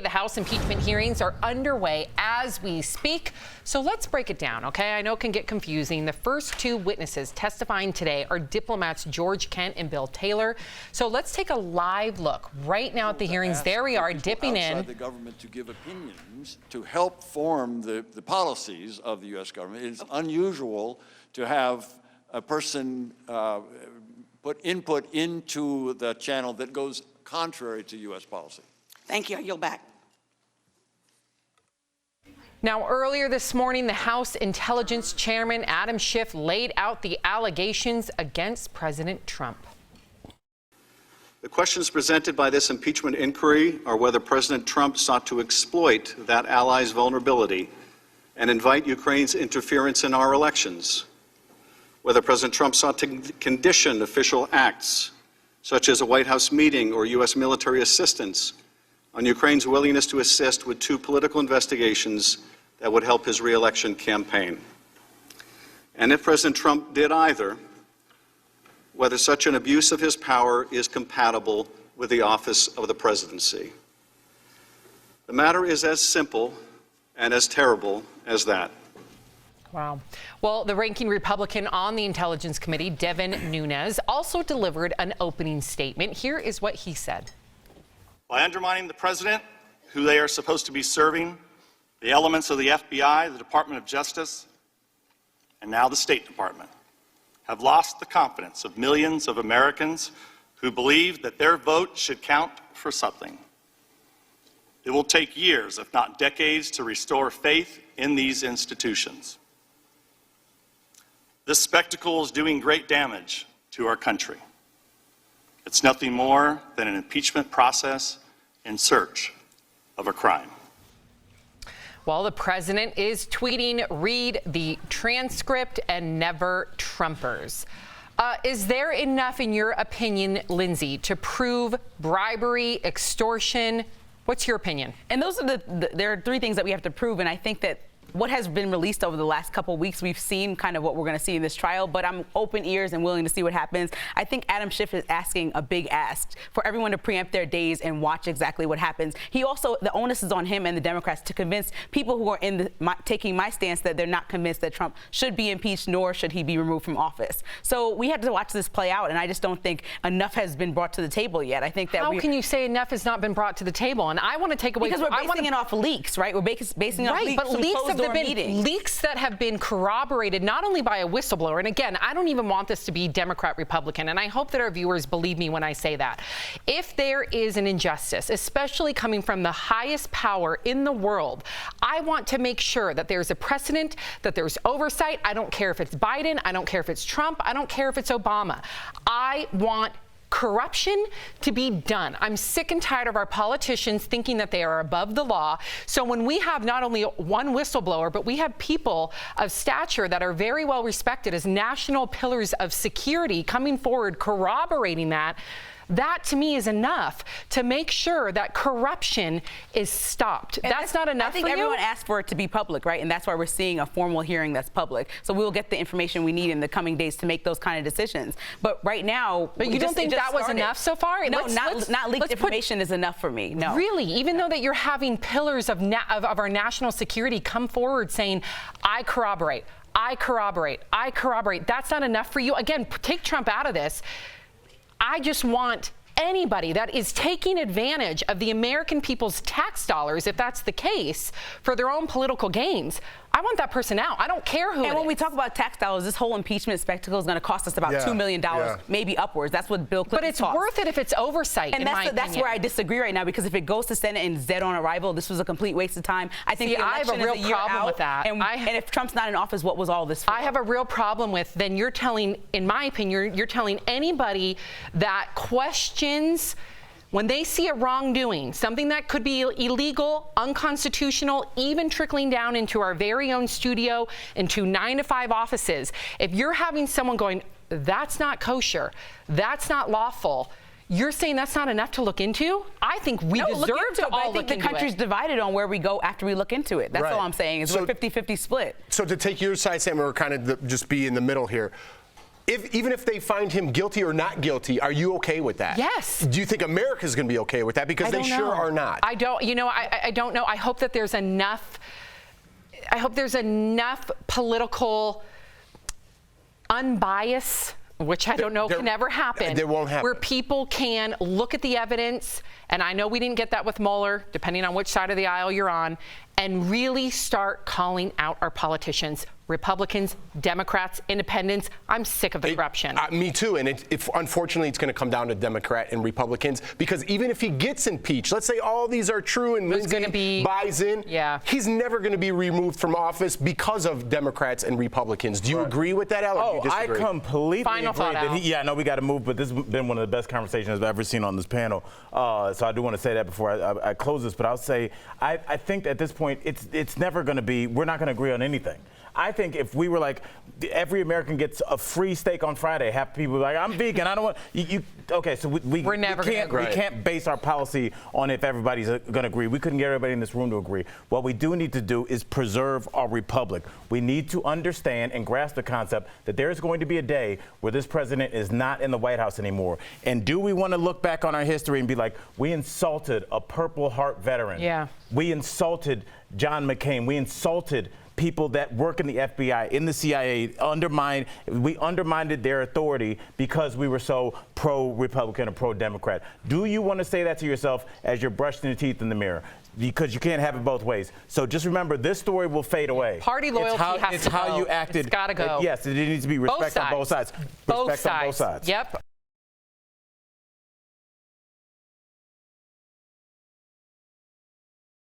The House impeachment hearings are underway as we speak. So let's break it down, okay? I know it can get confusing. The first two witnesses testifying today are diplomats George Kent and Bill Taylor. So let's take a live look right now at the hearings. There we are, dipping in. The government to give opinions to help form the policies of the U.S. government. It's unusual to have a person put input into the channel that goes contrary to U.S. policy. Thank you. I yield back. Now, earlier this morning, the House Intelligence Chairman Adam Schiff laid out the allegations against President Trump. The questions presented by this impeachment inquiry are whether President Trump sought to exploit that ally's vulnerability and invite Ukraine's interference in our elections, whether President Trump sought to condition official acts, such as a White House meeting or U.S. military assistance, on Ukraine's willingness to assist with two political investigations that would help his re-election campaign. And if President Trump did either, whether such an abuse of his power is compatible with the office of the presidency. The matter is as simple and as terrible as that. Wow. Well, the ranking Republican on the Intelligence Committee, Devin Nunes, also delivered an opening statement. Here is what he said. By undermining the president, who they are supposed to be serving, the elements of the FBI, the Department of Justice, and now the State Department have lost the confidence of millions of Americans who believe that their vote should count for something. It will take years, if not decades, to restore faith in these institutions. This spectacle is doing great damage to our country. It's nothing more than an impeachment process in search of a crime. Well, the president is tweeting, read the transcript and never Trumpers. Is there enough, in your opinion, Lindsay, to prove bribery, extortion? What's your opinion? And those are there are three things that we have to prove, and I think that what has been released over the last couple of weeks, we've seen kind of what we're going to see in this trial, but I'm open ears and willing to see what happens. I think Adam Schiff is asking a big ask for everyone to preempt their days and watch exactly what happens. He also, the onus is on him and the Democrats to convince people who are taking my stance that they're not convinced that Trump should be impeached, nor should he be removed from office. So we have to watch this play out, and I just don't think enough has been brought to the table yet. I think that How can you say enough has not been brought to the table? And I want to take away... Because we're basing it off leaks, right? We're basing it off leaks. But leaks have been leaks that have been corroborated not only by a whistleblower, and again, I don't even want this to be Democrat, Republican, and I hope that our viewers believe me when I say that. If there is an injustice, especially coming from the highest power in the world, I want to make sure that there's a precedent, that there's oversight. I don't care if it's Biden, I don't care if it's Trump, I don't care if it's Obama. I want corruption to be done. I'm sick and tired of our politicians thinking that they are above the law. So when we have not only one whistleblower, but we have people of stature that are very well respected as national pillars of security coming forward, corroborating that, that to me is enough to make sure that corruption is stopped. And that's not enough for you? I think everyone asked for it to be public, right? And that's why we're seeing a formal hearing that's public. So we will get the information we need in the coming days to make those kind of decisions. But right now... But you don't think that was enough so far? No, not leaked information is enough for me, no. Really? Even though that you're having pillars of our national security come forward saying, I corroborate, I corroborate, I corroborate. That's not enough for you? Again, take Trump out of this. I just want anybody that is taking advantage of the American people's tax dollars, if that's the case, for their own political gains. I want that person out. I don't care who. And when we talk about tax dollars, this whole impeachment spectacle is going to cost us about $2 million, maybe upwards. That's what Bill Clinton But it's worth it if it's oversight, and that's where I disagree right now, because if it goes to Senate and is dead on arrival, this was a complete waste of time. I think I have a real problem with that. And if Trump's not in office, what was all this for? I have a real problem with, then you're telling, in my opinion, you're telling anybody that questions when they see a wrongdoing, something that could be illegal, unconstitutional, even trickling down into our very own studio, into 9-to-5 offices, if you're having someone going, that's not kosher, that's not lawful, you're saying that's not enough to look into? I think we deserve to all look into it. I think the country's divided on where we go after we look into it. That's all I'm saying, is we're 50-50 split. So to take your side, Sam, we're kind of just be in the middle here. even if they find him guilty or not guilty, are you okay with that? Yes. Do you think America's going to be okay with that? Because they sure are not. I don't. I don't know. I hope that there's enough. I hope there's enough political unbias, which I don't know can ever happen. There won't happen. Where people can look at the evidence, and I know we didn't get that with Mueller, depending on which side of the aisle you're on, and really start calling out our politicians, Republicans, Democrats, Independents. I'm sick of the corruption. Me too. And unfortunately, it's going to come down to Democrat and Republicans, because even if he gets impeached, let's say all these are true and Lindsey buys in, he's never going to be removed from office because of Democrats and Republicans. Do you agree with that, Al? Oh, I completely agree. We got to move, but this has been one of the best conversations I've ever seen on this panel. So I do want to say that before I close this, but I'll say I think at this point it's never going to be, we're not going to agree on anything. I think if we were like, every American gets a free steak on Friday, half people like, I'm vegan, I don't want, okay, so we're never going to agree. We can't base our policy on if everybody's going to agree. We couldn't get everybody in this room to agree. What we do need to do is preserve our republic. We need to understand and grasp the concept that there is going to be a day where this president is not in the White House anymore. And do we want to look back on our history and be like, we insulted a Purple Heart veteran. Yeah. We insulted John McCain. We insulted people that work in the FBI, in the CIA, we undermined their authority because we were so pro-Republican or pro-Democrat. Do you want to say that to yourself as you're brushing your teeth in the mirror? Because you can't have it both ways. So just remember, this story will fade away. Party loyalty has to go. It's how you acted. It's got to go. Yes, it needs to be respect on both sides. Both sides. Yep.